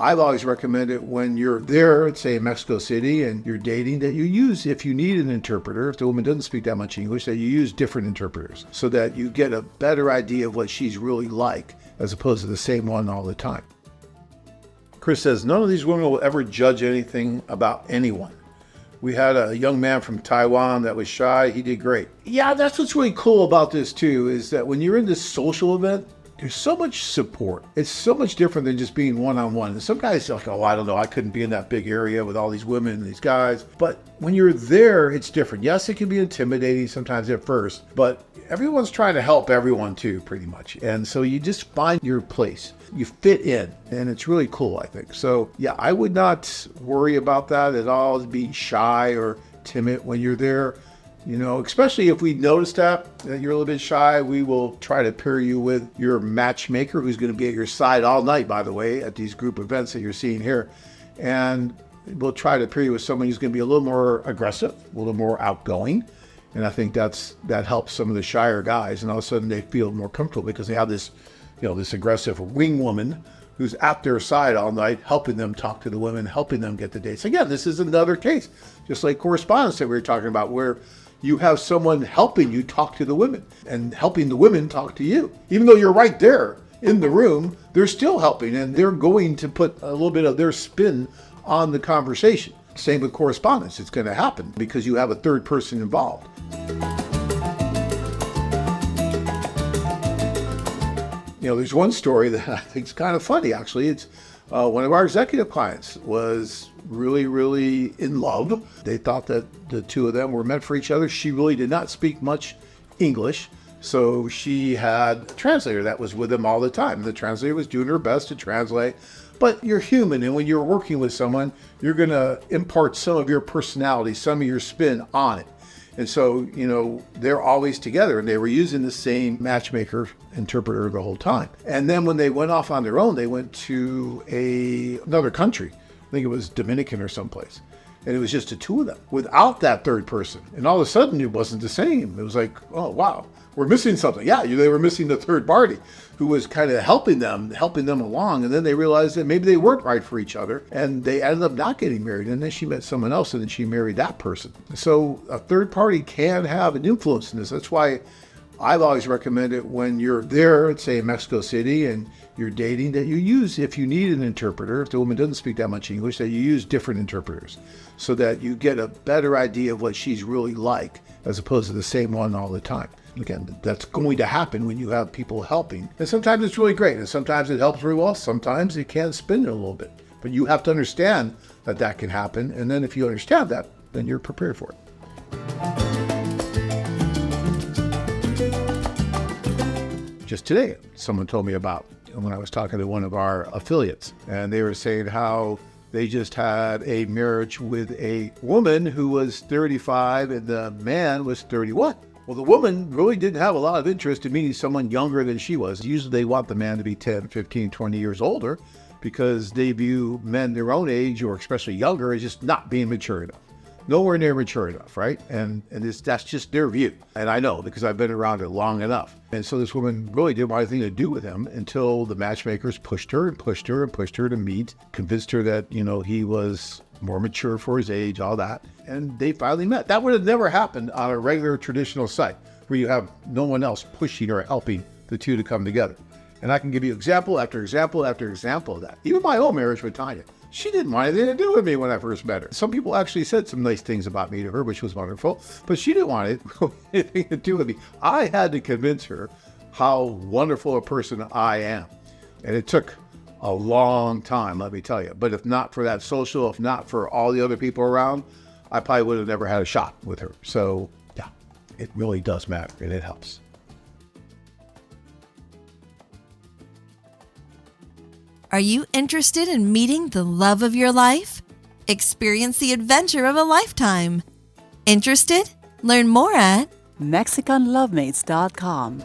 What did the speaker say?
I've always recommended when you're there, say in Mexico City, and you're dating, that you use, if you need an interpreter, if the woman doesn't speak that much English, that you use different interpreters so that you get a better idea of what she's really like as opposed to the same one all the time. Chris says, none of these women will ever judge anything about anyone. We had a young man from Taiwan that was shy. He did great. Yeah, that's what's really cool about this too, is that when you're in this social event, there's so much support. It's so much different than just being one-on-one. And some guys are like, oh, I don't know, I couldn't be in that big area with all these women and these guys. But when you're there, it's different. Yes, it can be intimidating sometimes at first, but everyone's trying to help everyone too, pretty much. And so you just find your place. You fit in, and it's really cool, I think. So yeah, I would not worry about that at all, being shy or timid when you're there. You know, especially if we notice that you're a little bit shy, we will try to pair you with your matchmaker, who's going to be at your side all night, by the way, at these group events that you're seeing here. And we'll try to pair you with someone who's going to be a little more aggressive, a little more outgoing. And I think that helps some of the shyer guys. And all of a sudden they feel more comfortable because they have this, this aggressive wing woman who's at their side all night, helping them talk to the women, helping them get the dates. Again, this is another case, just like correspondence that we were talking about, where you have someone helping you talk to the women and helping the women talk to you. Even though you're right there in the room, they're still helping, and they're going to put a little bit of their spin on the conversation. Same with correspondence. It's going to happen because you have a third person involved. There's one story that I think is kind of funny, actually. It's one of our executive clients was really, really in love. They thought that the two of them were meant for each other. She really did not speak much English, so she had a translator that was with them all the time. The translator was doing her best to translate, but you're human, and when you're working with someone, you're going to impart some of your personality, some of your spin on it. And so, they're always together, and they were using the same matchmaker interpreter the whole time. And then when they went off on their own, they went to another country. I think it was Dominican or someplace. And it was just the two of them without that third person. And all of a sudden it wasn't the same. It was like, oh, wow, we're missing something. Yeah, they were missing the third party who was kind of helping them along. And then they realized that maybe they weren't right for each other, and they ended up not getting married. And then she met someone else, and then she married that person. So a third party can have an influence in this. That's why I've always recommended when you're there, say in Mexico City, and you're dating, that you use, if you need an interpreter, if the woman doesn't speak that much English, that you use different interpreters so that you get a better idea of what she's really like as opposed to the same one all the time. Again, that's going to happen when you have people helping. And sometimes it's really great, and sometimes it helps very well. Sometimes it can spin it a little bit. But you have to understand that can happen, and then if you understand that, then you're prepared for it. Just today, someone told me about when I was talking to one of our affiliates, and they were saying how they just had a marriage with a woman who was 35 and the man was 31. Well, the woman really didn't have a lot of interest in meeting someone younger than she was. Usually they want the man to be 10, 15, 20 years older because they view men their own age, or especially younger, as just not being mature enough. Nowhere near mature enough, right? And that's just their view. And I know because I've been around it long enough. And so this woman really didn't want anything to do with him until the matchmakers pushed her and pushed her and pushed her to meet, convinced her that, he was more mature for his age, all that. And they finally met. That would have never happened on a regular traditional site where you have no one else pushing or helping the two to come together. And I can give you example after example after example of that. Even my own marriage with Tanya. She didn't want anything to do with me when I first met her. Some people actually said some nice things about me to her, which was wonderful, but she didn't want anything to do with me. I had to convince her how wonderful a person I am. And it took a long time, let me tell you. But if not for that social, if not for all the other people around, I probably would have never had a shot with her. So yeah, it really does matter, and it helps. Are you interested in meeting the love of your life? Experience the adventure of a lifetime. Interested? Learn more at MexicanLovemates.com.